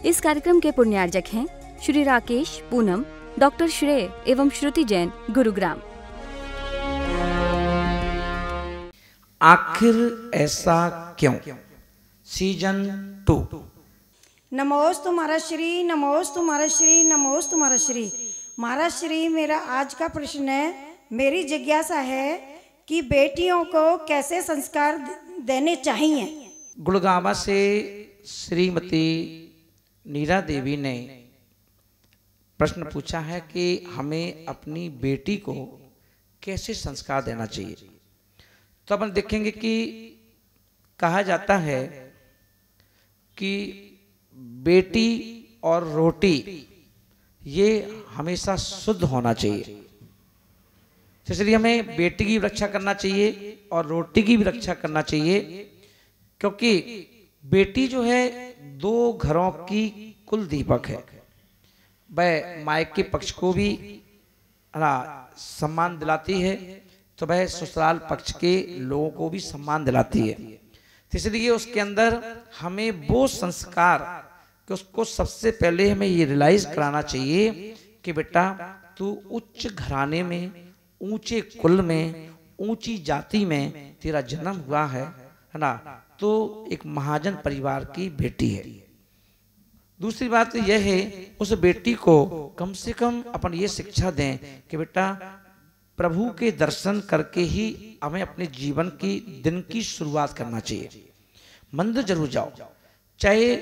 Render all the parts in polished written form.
इस कार्यक्रम के पुण्यार्जक हैं श्री राकेश, पूनम, डॉक्टर श्रेय एवं श्रुति जैन, गुरुग्राम। आखिर ऐसा क्यों? सीजन 2। नमोस्तु महाराज श्री, नमोस्तु महाराज श्री, नमोस्तु महाराज श्री। महाराज श्री, मेरा आज का प्रश्न है, मेरी जिज्ञासा है कि बेटियों को कैसे संस्कार देने चाहिए। गुड़गांव से श्रीमती नीरा देवी ने प्रश्न पूछा है कि हमें अपनी बेटी को कैसे संस्कार देना चाहिए। तो अपन देखेंगे कि कहा जाता है कि बेटी और रोटी ये हमेशा शुद्ध होना चाहिए, इसलिए हमें बेटी की भी रक्षा करना चाहिए और रोटी की भी रक्षा करना चाहिए, क्योंकि बेटी जो है दो घरों की कुल दीपक है। वह मायके पक्ष को भी सम्मान दिलाती है, तो वह ससुराल पक्ष के लोगों को भी सम्मान दिलाती है। इसलिए उसके अंदर हमें वो संस्कार कि उसको सबसे पहले हमें ये रियलाइज कराना चाहिए कि बेटा तू उच्च घराने में, ऊंचे कुल में, ऊंची जाति में तेरा जन्म हुआ है ना, तो एक महाजन परिवार की बेटी है। दूसरी बात यह है, उस बेटी को कम से कम अपन ये शिक्षा दें कि बेटा प्रभु के दर्शन करके ही हमें अपने जीवन की दिन की शुरुआत करना चाहिए। मंदिर जरूर जाओ, चाहे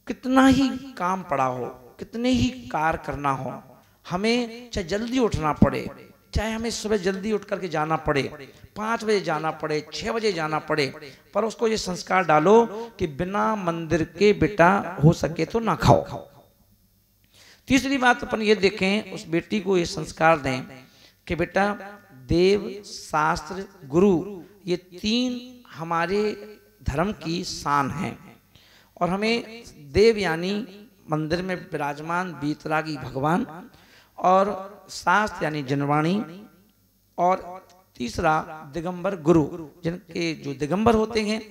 कितना ही काम पड़ा हो, कितने ही कार्य करना हो, हमें चाहे जल्दी उठना पड़े, चाहे हमें सुबह जल्दी उठ करके जाना पड़े, 5 बजे जाना पड़े, 6 बजे जाना पड़े, पर उसको ये संस्कार डालो कि बिना मंदिर के बेटा हो सके तो ना खाओ। तीसरी बात अपन ये देखें, उस बेटी को ये संस्कार दें कि बेटा देव, शास्त्र, गुरु ये 3 हमारे धर्म की शान हैं, और हमें देव यानी मंदिर में विराजमान बीतरागी भगवान, और शास्त्र यानी जनवाणी, और तीसरा दिगंबर गुरु, जिनके जो दिगंबर होते हैं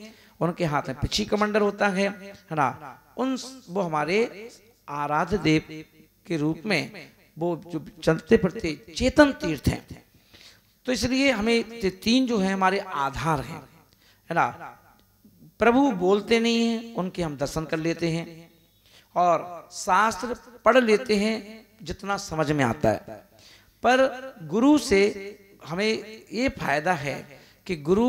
उनके हाथ में पिछी कमंडल होता है ना, वो हमारे आराध्य देव के रूप में वो जो चलते फिरते चेतन तीर्थ हैं। तो इसलिए हमें 3 जो है हमारे आधार हैं, है ना। प्रभु बोलते नहीं हैं, उनके हम दर्शन कर लेते हैं, और शास्त्र पढ़ लेते हैं जितना समझ में आता है, पर गुरु से हमें ये फायदा है कि गुरु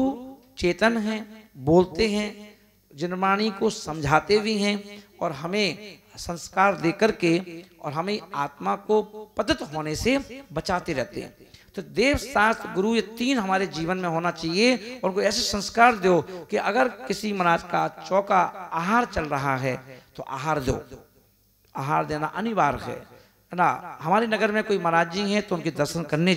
चेतन हैं, बोलते हैं, जनवाणी को समझाते भी हैं, और हमें संस्कार देकर के और हमें आत्मा को पतित होने से बचाते रहते हैं। तो देव, शास्त्र, गुरु ये 3 हमारे जीवन में होना चाहिए, और उनको ऐसे संस्कार दो कि अगर किसी महाराज का चौका आहार चल रहा है तो आहार दो, आहार देना अनिवार्य है ना। हमारे नगर में कोई महाराज जी हैं तो उनके दर्शन करने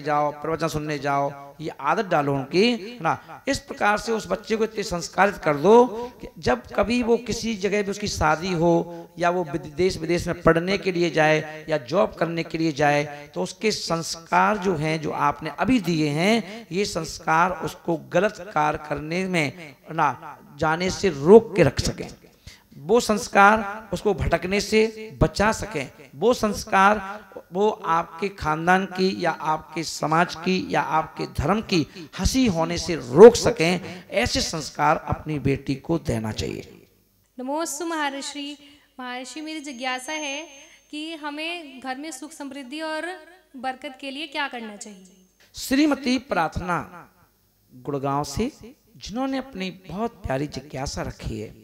जाओ, प्रवचन सुनने जाओ, ये आदत डालो उनकी ना। इस प्रकार से उस बच्चे को इतने संस्कारित कर दो कि जब कभी वो किसी जगह पे उसकी शादी हो, या वो देश विदेश में पढ़ने के लिए जाए या जॉब करने के लिए जाए, तो उसके संस्कार जो हैं, जो आपने अभी दिए हैं, ये संस्कार उसको गलत कार्य करने में ना जाने से रोक के रख सकें, वो संस्कार उसको भटकने से बचा सकें, वो संस्कार वो आपके खानदान की या आपके समाज की या आपके धर्म की हंसी होने से रोक सकें। ऐसे संस्कार अपनी बेटी को देना चाहिए। नमोस्तु महर्षि। महर्षि, मेरी जिज्ञासा है कि हमें घर में सुख समृद्धि और बरकत के लिए क्या करना चाहिए। श्रीमती प्रार्थना गुड़गांव से, जिन्होंने अपनी बहुत प्यारी जिज्ञासा रखी है,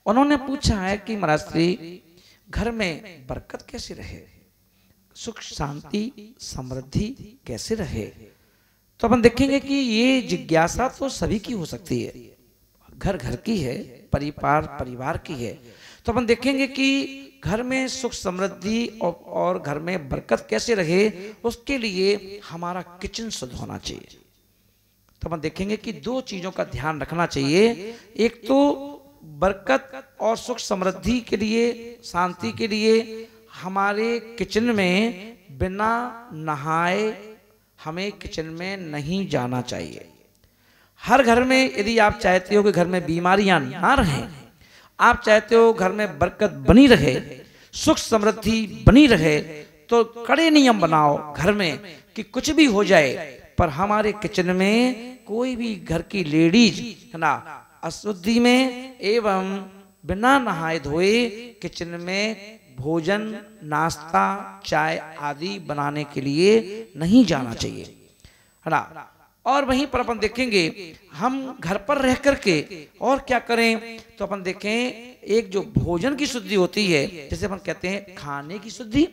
उन्होंने पूछा है कि महाराज श्री, घर में बरकत कैसे रहे, सुख शांति समृद्धि कैसे रहे। तो अपन देखेंगे कि ये जिज्ञासा तो सभी की हो सकती है, घर घर की है, परिवार परिवार की है। तो अपन देखेंगे कि घर में सुख समृद्धि और घर में बरकत कैसे रहे, उसके लिए हमारा किचन शुद्ध होना चाहिए। तो अपन देखेंगे कि 2 चीजों का ध्यान रखना चाहिए। एक तो बरकत और सुख समृद्धि के लिए, शांति के लिए हमारे किचन में बिना नहाए हमें किचन में नहीं जाना चाहिए। हर घर में यदि आप चाहते हो कि घर में बीमारियां ना रहें, आप चाहते हो घर में बरकत बनी रहे, सुख समृद्धि बनी रहे, तो कड़े नियम बनाओ घर में कि कुछ भी हो जाए पर हमारे किचन में कोई भी घर की लेडीज है ना अशुद्धि में एवं बिना नहाए धोए किचन में भोजन, नाश्ता, चाय आदि बनाने के लिए नहीं जाना चाहिए, है ना। और वहीं पर अपन देखेंगे हम घर पर रह करके और क्या करें, तो अपन देखें एक जो भोजन की शुद्धि होती है, जैसे अपन कहते हैं खाने की शुद्धि,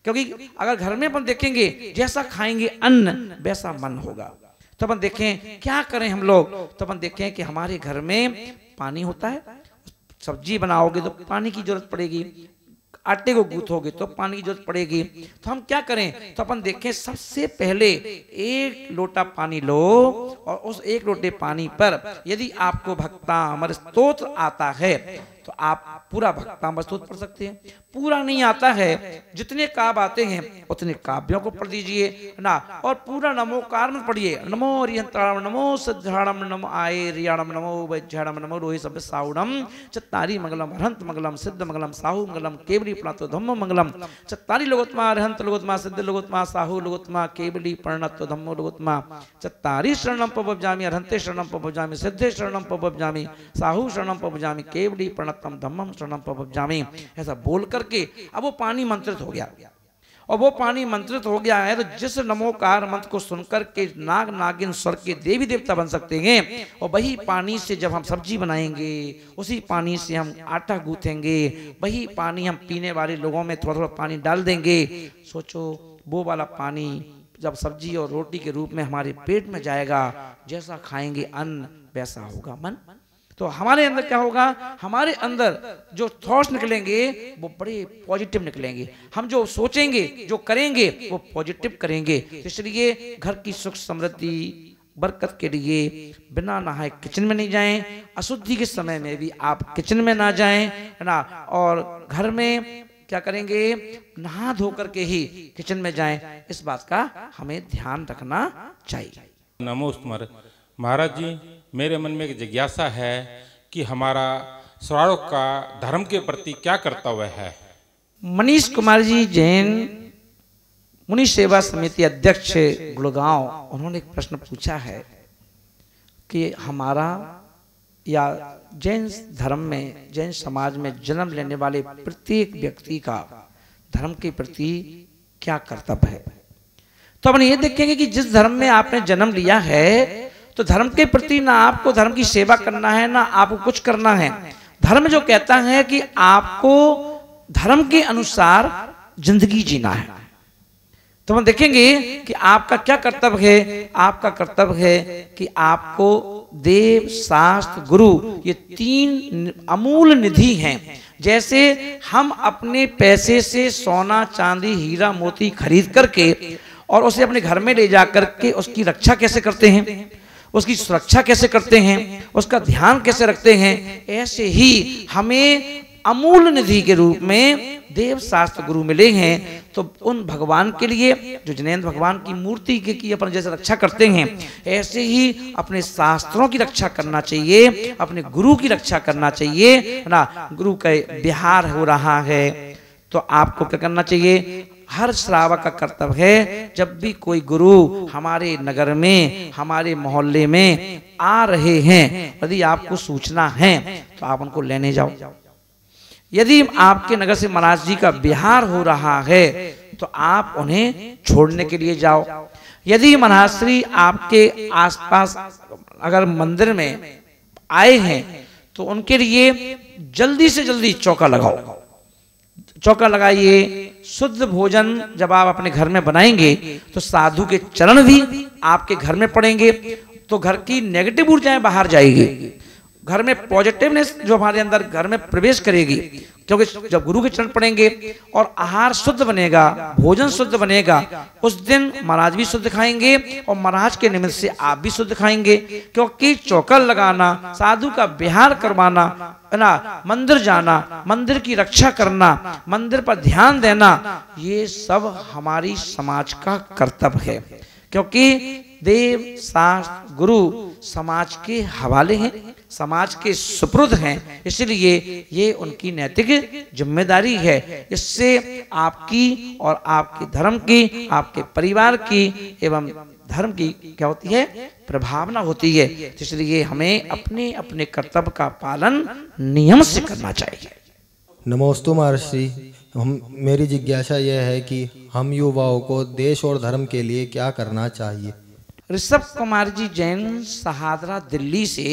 क्योंकि अगर घर में अपन देखेंगे जैसा खाएंगे अन्न वैसा मन होगा। तो अपन देखें क्या करें हम लोग, तो अपन देखें कि हमारे घर में पानी होता है, सब्जी बनाओगे तो पानी की जरूरत पड़ेगी, आटे को गूंथोगे तो पानी की जरूरत पड़ेगी। तो हम क्या करें, तो अपन देखें सबसे पहले एक लोटा पानी लो और उस एक लोटे पानी पर यदि आपको भक्तामृत स्तोत्र आता है तो आप पूरा भक्तामृत स्तोत्र पढ़ सकते हैं। पूरा नहीं आता है, जितने काव्य आते हैं उतने काव्यों को पढ़ दीजिए ना, और पूरा नमोकार में पढ़िए। नमो रियंत्राणम, नमो सिद्धाणम, नमो आये रियाणम, नमो वैज्ञाणम, नमो रोहि सब साउणम, चत्तारी मंगलम अरहंत मंगलम, सिद्ध मंगलम, साहु मंगलम, केवली प्रणतो धम्म मंगलम, चत्तारी लोगोत्मा अरहंत लोगोत्मा, सिद्ध लोगोत्मा, साहु लोगोत्मा, केवली प्रणतो धम्मो लोगोत्मा, चत्तारी शरणम पवब्जामि, अरहंते शरणम पवब्जामि, सिद्धे शरणम पवब्जामि, साहु शरणम पवब्जामि, केवली प्रणतम धम्मम शरणम पवब्जामि। ऐसा बोल करके अब वो पानी मंत्रित हो गया, और वो पानी मंत्रित हो गया है तो जिस नमोकार मंत्र को सुनकर के नाग नागिन स्वर्ग के देवी देवता बन सकते हैं, और वही पानी से जब हम सब्जी बनाएंगे, उसी पानी से हम आटा गूंथेंगे, वही पानी हम पीने वाले लोगों में थोड़ा थोड़ा पानी डाल देंगे। सोचो वो वाला पानी जब सब्जी और रोटी के रूप में हमारे पेट में जाएगा, जैसा खाएंगे अन्न वैसा होगा मन। तो हमारे अंदर क्या होगा, हमारे अंदर जो थॉट्स निकलेंगे वो बड़े पॉजिटिव निकलेंगे। हम जो सोचेंगे, जो करेंगे वो पॉजिटिव करेंगे। इसलिए घर की सुख समृद्धि बरकत के लिए बिना नहाए किचन में नहीं जाएं, अशुद्धि के समय में भी आप किचन में ना जाएं, है ना। और घर में क्या करेंगे, नहा धो करके ही किचन में जाएं, इस बात का हमें ध्यान रखना चाहिए। नमोस्तुमार महाराज जी, मेरे मन में एक जिज्ञासा है कि हमारा श्रावक का धर्म के प्रति क्या कर्तव्य है। मनीष कुमार जी जैन मुनि सेवा समिति अध्यक्ष गुड़गांव, उन्होंने एक प्रश्न पूछा है कि हमारा या जैन धर्म में, जैन समाज में जन्म लेने वाले प्रत्येक व्यक्ति का धर्म के प्रति क्या कर्तव्य है। तो अपन ये देखेंगे कि जिस धर्म में आपने जन्म लिया है तो धर्म के प्रति ना आपको धर्म की सेवा करना है, ना आपको कुछ करना है। धर्म जो कहता है कि आपको धर्म के अनुसार जिंदगी जीना है। तो हम देखेंगे कि आपका क्या कर्तव्य है। आपका कर्तव्य है कि आपको देव, शास्त्र, गुरु, ये तीन अमूल्य निधि हैं। जैसे हम अपने पैसे से सोना, चांदी, हीरा, मोती खरीद करके और उसे अपने घर में ले जा करके उसकी रक्षा कैसे करते हैं, उसकी सुरक्षा कैसे करते हैं, उसका ध्यान कैसे रखते हैं, ऐसे ही हमें अमूल्य निधि के रूप में देव, शास्त्र, गुरु मिले हैं। तो उन भगवान के लिए जो जिनेंद्र भगवान की मूर्ति की अपन जैसे रक्षा करते हैं, ऐसे ही अपने शास्त्रों की रक्षा करना चाहिए, अपने गुरु की रक्षा करना चाहिए ना। गुरु का विहार हो रहा है तो आपको क्या करना चाहिए, हर श्रावक का कर्तव्य है जब भी कोई गुरु हमारे नगर में, हमारे मोहल्ले में आ रहे हैं, यदि आपको सूचना है तो आप उनको लेने जाओ। यदि आपके नगर से महाराज जी का विहार हो रहा है तो आप उन्हें छोड़ने के लिए जाओ। यदि महाराज श्री आपके आसपास अगर मंदिर में आए हैं तो उनके लिए जल्दी से जल्दी चौका लगाओ, चौका लगाइए। शुद्ध भोजन जब आप अपने घर में बनाएंगे तो साधु के चरण भी आपके घर में पड़ेंगे, तो घर की नेगेटिव ऊर्जाएं बाहर जाएगी, घर में पॉजिटिवनेस जो हमारे अंदर घर में प्रवेश करेगी। क्योंकि जब गुरु के चरण पड़ेंगे और आहार शुद्ध बनेगा, भोजन शुद्ध बनेगा, उस दिन महाराज भी शुद्ध खाएंगे और महाराज के निमित्त से आप भी शुद्ध खाएंगे। क्योंकि चौका लगाना, साधु का विहार करवाना, है ना, मंदिर जाना, मंदिर की रक्षा करना, मंदिर पर ध्यान देना, ये सब हमारी समाज का कर्तव्य है। क्योंकि देव, शास्त्र, गुरु समाज के हवाले हैं, समाज के सुपुर्द हैं, इसलिए ये उनकी नैतिक जिम्मेदारी है। इससे आपकी और आपके धर्म की, आपके परिवार की एवं धर्म की क्या होती है, प्रभावना होती है। इसलिए हमें अपने अपने कर्तव्य का पालन नियम से करना चाहिए। नमोस्तु महर्षि, मेरी जिज्ञासा यह है कि हम युवाओं को देश और धर्म के लिए क्या करना चाहिए। ऋषभ कुमार जी जैन सहादरा दिल्ली से,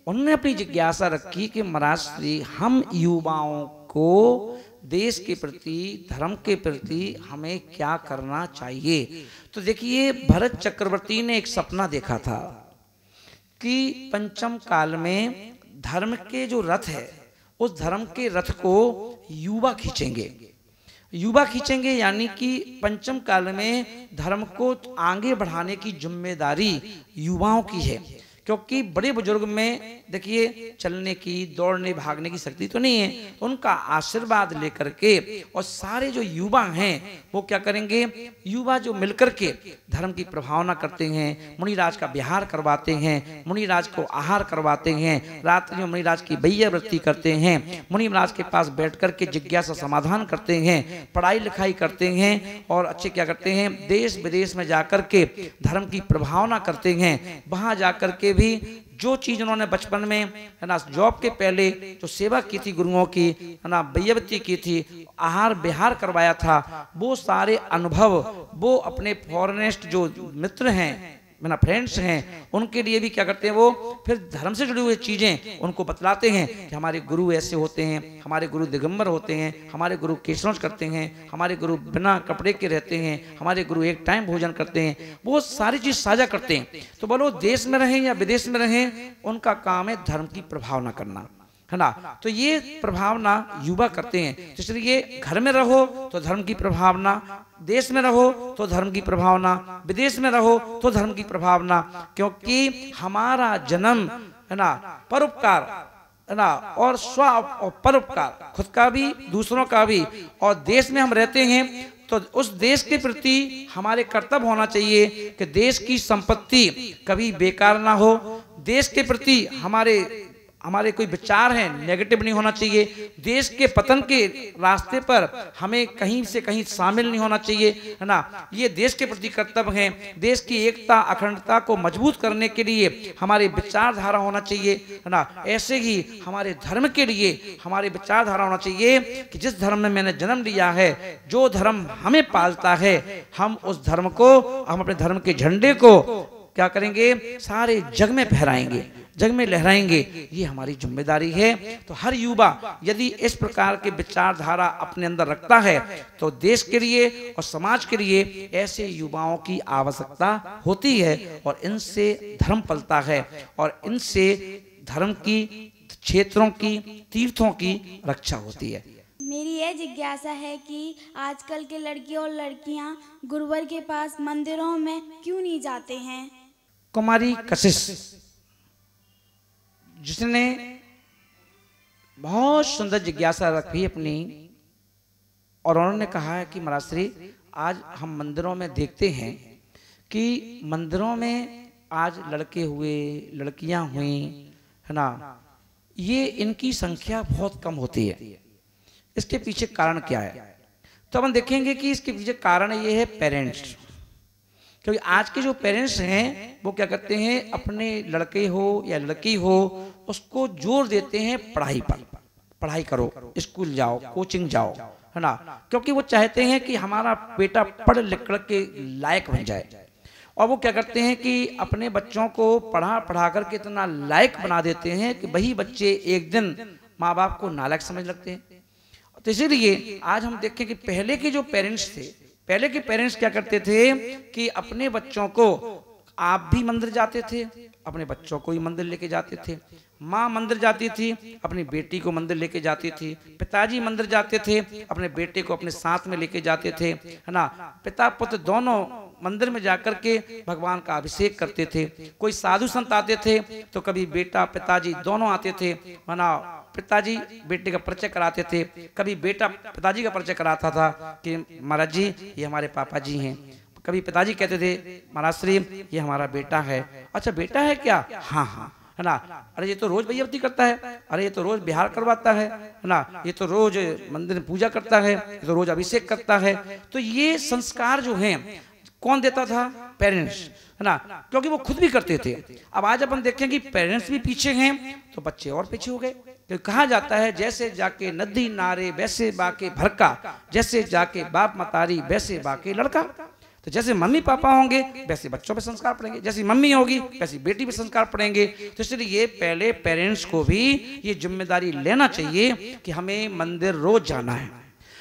उन्होंने अपनी जिज्ञासा रखी कि महाराज श्री हम युवाओं को देश के प्रति, धर्म के प्रति हमें क्या करना चाहिए। तो देखिए, भरत चक्रवर्ती ने एक सपना देखा था कि पंचम काल में धर्म के जो रथ है, उस धर्म के रथ को युवा खींचेंगे। युवा खींचेंगे यानी कि पंचम काल में धर्म को आगे बढ़ाने की जिम्मेदारी युवाओं की है। क्योंकि बड़े बुजुर्ग में देखिए चलने की, दौड़ने भागने की शक्ति तो नहीं है, उनका आशीर्वाद लेकर के और सारे जो युवा हैं वो क्या करेंगे, युवा जो मिलकर के धर्म की प्रभावना करते हैं, मुनिराज का विहार करवाते हैं, मुनिराज को आहार करवाते हैं, रात्रि में मुनिराज की वैयावृत्ति करते हैं, मुनिराज के पास बैठ कर के जिज्ञासा समाधान करते हैं, पढ़ाई लिखाई करते हैं और अच्छे क्या करते हैं, देश विदेश में जाकर के धर्म की प्रभावना करते हैं। वहां जाकर के भी जो चीज उन्होंने बचपन में है ना, जॉब के पहले जो सेवा की थी गुरुओं की, है ना, वैयावृत्ति की थी, आहार विहार करवाया था, वो सारे अनुभव वो अपने फॉरेनिस्ट जो मित्र हैं, मेरा फ्रेंड्स हैं, उनके लिए भी क्या करते हैं, वो फिर धर्म से जुड़ी हुई चीजें उनको बतलाते हैं कि हमारे गुरु ऐसे होते हैं, हमारे गुरु दिगंबर होते हैं, हमारे गुरु केशरोच करते हैं, हमारे गुरु बिना कपड़े के रहते हैं, हमारे गुरु एक टाइम भोजन करते हैं, वो सारी चीज साझा करते हैं। तो बोलो देश में रहें या विदेश में रहें, उनका काम है धर्म की प्रभावना करना, है ना। तो ये प्रभावना युवा करते हैं। इसलिए घर में रहो तो धर्म की प्रभावना, देश में रहो तो धर्म की प्रभावना, विदेश में रहो तो धर्म की प्रभावना। क्योंकि हमारा जन्म है ना परोपकार, है ना, और स्व और परोपकार, खुद का भी दूसरों का भी, और देश में हम रहते हैं तो उस देश के प्रति हमारे कर्तव्य होना चाहिए कि देश की संपत्ति कभी बेकार ना हो, देश के प्रति हमारे कोई विचार हैं नेगेटिव नहीं होना चाहिए, देश के पतन के रास्ते पर हमें कहीं से कहीं शामिल नहीं होना चाहिए, है ना। ये देश के प्रति कर्तव्य हैं। देश की एकता अखंडता को मजबूत करने के लिए हमारे विचारधारा होना चाहिए, है ना। ऐसे ही हमारे धर्म के लिए हमारे विचारधारा होना चाहिए कि जिस धर्म में मैंने जन्म लिया है, जो धर्म हमें पालता है, हम उस धर्म को, हम अपने धर्म के झंडे को क्या करेंगे, सारे जग में फहराएंगे, जग में लहराएंगे। ये हमारी जिम्मेदारी है। तो हर युवा यदि इस प्रकार के विचारधारा अपने अंदर रखता है तो देश के लिए और समाज के लिए ऐसे युवाओं की आवश्यकता होती है, और इनसे धर्म पलता है और इनसे धर्म की, क्षेत्रों की, तीर्थों की रक्षा होती है। मेरी यह जिज्ञासा है कि आजकल के लड़के और लड़कियां गुरुवर के पास मंदिरों में क्यों नहीं जाते हैं। कुमारी कशिश, जिसने बहुत सुंदर जिज्ञासा रखी अपनी, और उन्होंने कहा है कि महाराज श्री आज हम मंदिरों में देखते हैं कि मंदिरों में आज लड़के हुए, लड़कियां हुई, है ना, ये इनकी संख्या बहुत कम होती है। इसके पीछे कारण क्या है? तो हम देखेंगे कि इसके पीछे कारण ये है पेरेंट्स। क्योंकि आज के जो पेरेंट्स हैं वो क्या करते हैं, अपने लड़के हो या लड़की हो उसको जोर देते हैं पढ़ाई पर, पढ़ाई करो, स्कूल जाओ, कोचिंग जाओ, है ना। क्योंकि वो चाहते हैं कि हमारा बेटा पढ़ लिख के लायक बन जाए, और वो क्या करते हैं कि अपने बच्चों को पढ़ा करके इतना लायक बना देते हैं कि वही बच्चे एक दिन माँ बाप को नालायक समझ लगते हैं। तो इसीलिए आज हम देखें कि पहले के जो पेरेंट्स थे, पहले के पेरेंट्स क्या करते थे कि अपने बच्चों को, आप भी मंदिर जाते थे, अपने बच्चों को ही मंदिर लेके जाते थे, माँ मंदिर जाती थी, अपनी बेटी को मंदिर लेके जाती थी, पिताजी मंदिर जाते थे, अपने बेटे को अपने साथ में लेके जाते थे, है ना। पिता पुत्र दोनों मंदिर में जाकर के भगवान का अभिषेक करते थे। कोई साधु संत आते थे तो कभी बेटा पिताजी दोनों आते थे, है ना। पिताजी बेटे का परिचय कराते थे, कभी बेटा पिताजी का परिचय कराता था कि महाराज जी ये हमारे पापा जी हैं। कभी पिताजी कहते थे महाराज श्री ये हमारा बेटा है। अच्छा बेटा है क्या? हाँ हाँ, है ना। अरे ये तो रोज बहियावती करता है, अरे ये तो रोज बिहार करवाता है ना, ये तो रोज मंदिर में पूजा करता है, ये तो रोज अभिषेक करता है। तो ये संस्कार जो हैं कौन देता था? पेरेंट्स, है ना, क्योंकि वो खुद भी करते थे। अब आज अपन देखें कि पेरेंट्स भी पीछे हैं तो बच्चे और पीछे हो गए। तो कहा जाता है जैसे जाके नदी नारे वैसे बाके भरका, जैसे जाके बाप मतारी वैसे बाके लड़का। तो जैसे मम्मी पापा होंगे वैसे बच्चों पे संस्कार पड़ेंगे, जैसी मम्मी होगी वैसी बेटी पे संस्कार पड़ेंगे। तो इसलिए पहले पेरेंट्स को भी ये जिम्मेदारी लेना चाहिए कि हमें मंदिर रोज जाना है,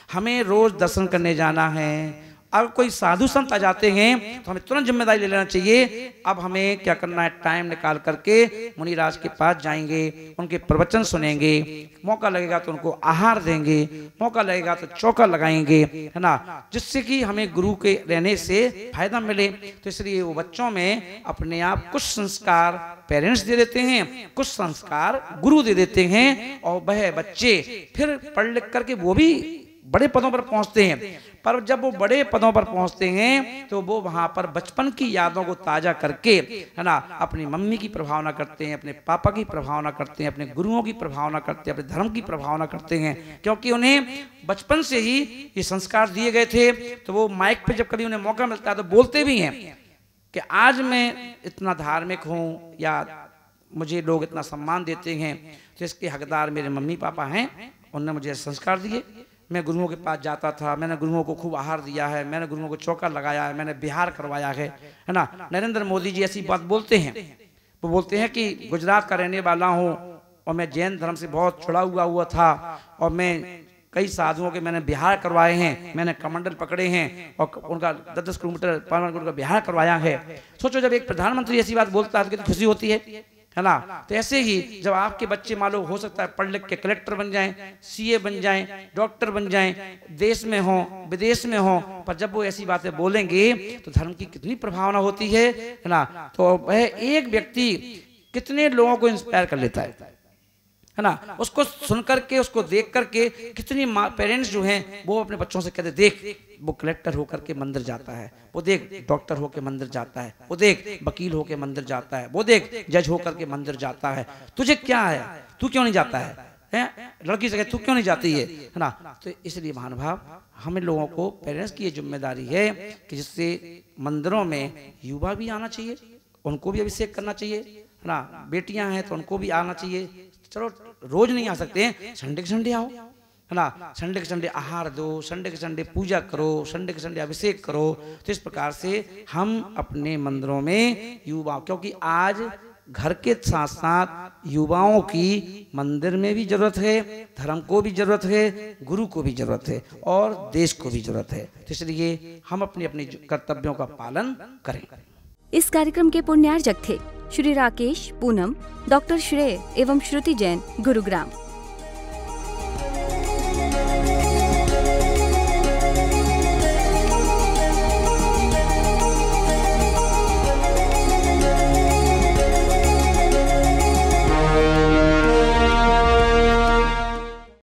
हमें रोज दर्शन करने जाना है। अगर कोई साधु संत आ जाते हैं तो हमें तुरंत जिम्मेदारी ले लेना चाहिए। अब हमें क्या करना है, टाइम निकाल करके मुनिराज के पास जाएंगे, उनके प्रवचन सुनेंगे, मौका लगेगा तो उनको आहार देंगे, मौका लगेगा तो चौका लगाएंगे, है ना, जिससे कि हमें गुरु के रहने से फायदा मिले। तो इसलिए वो बच्चों में अपने आप कुछ संस्कार पेरेंट्स दे देते हैं, कुछ संस्कार गुरु दे देते हैं, और वह बच्चे फिर पढ़ लिख करके वो भी बड़े पदों पर पहुंचते हैं। पर जब वो बड़े पदों पर पहुंचते हैं तो वो वहां पर बचपन की यादों को ताजा करके, है ना, अपनी मम्मी की प्रभावना करते हैं, अपने पापा की प्रभावना करते हैं, अपने गुरुओं की प्रभावना करते हैं, अपने धर्म की प्रभावना करते हैं, क्योंकि उन्हें बचपन से ही ये संस्कार दिए गए थे। तो वो माइक पे जब कभी उन्हें मौका मिलता है तो बोलते भी हैं कि आज मैं इतना धार्मिक हूँ या मुझे लोग इतना सम्मान देते हैं तो इसके हकदार मेरे मम्मी पापा हैं, उन्होंने मुझे संस्कार दिए। मैं गुरुओं के पास जाता था, मैंने गुरुओं को खूब आहार दिया है, मैंने गुरुओं को चौका लगाया है, मैंने बिहार करवाया है ना। नरेंद्र मोदी जी ऐसी बात बोलते हैं, वो बोलते हैं कि गुजरात का रहने वाला हूँ और मैं जैन धर्म से बहुत जुड़ा हुआ था और मैं कई साधुओं के मैंने बिहार करवाए हैं, मैंने कमंडल पकड़े हैं और उनका 10-10 किलोमीटर 5 किलोमीटर का बिहार करवाया है। सोचो जब एक प्रधानमंत्री ऐसी बात बोलता है तो कितनी खुशी होती है ना। तो ऐसे ही जब आपके बच्चे मालूम हो सकता है पढ़ लिख के कलेक्टर बन जाएं, सीए बन जाएं, डॉक्टर बन जाएं, देश में हो विदेश में हो, पर जब वो ऐसी बातें बोलेंगे तो धर्म की कितनी प्रभावना होती है ना। तो वह एक व्यक्ति कितने लोगों को इंस्पायर कर लेता है ना। उसको सुन करके, उसको देख करके कितनी पेरेंट्स जो हैं वो अपने बच्चों से कहते देख वो कलेक्टर होकर के मंदिर जाता है, वो देख डॉक्टर होकर मंदिर जाता है, वो देख वकील होकर मंदिर जाता है, वो देख जज होकर के मंदिर जाता है, तुझे क्या है, तू क्यों नहीं जाता है? लड़की से तू क्यों नहीं जाती है ना। तो इसलिए महानुभाव हमें लोगों को पेरेंट्स की ये जिम्मेदारी है कि जिससे मंदिरों में युवा भी आना चाहिए, उनको भी अभिषेक करना चाहिए, है ना। बेटियां हैं तो उनको भी आना चाहिए। चलो रोज नहीं आ सकते हैं, संडे के संडे आओ, है ना। संडे के संडे आहार दो, संडे के संडे पूजा करो, संडे के संडे अभिषेक करो। तो इस प्रकार से हम अपने मंदिरों में युवा, क्योंकि आज घर के साथ साथ युवाओं की मंदिर में भी जरूरत है, धर्म को भी जरूरत है, गुरु को भी जरूरत है और देश को भी जरूरत है। तो इसलिए हम अपने अपने कर्तव्यों का पालन करें। इस कार्यक्रम के पुण्यार्जक थे श्री राकेश, पूनम, डॉक्टर श्रेय एवं श्रुति जैन, गुरुग्राम।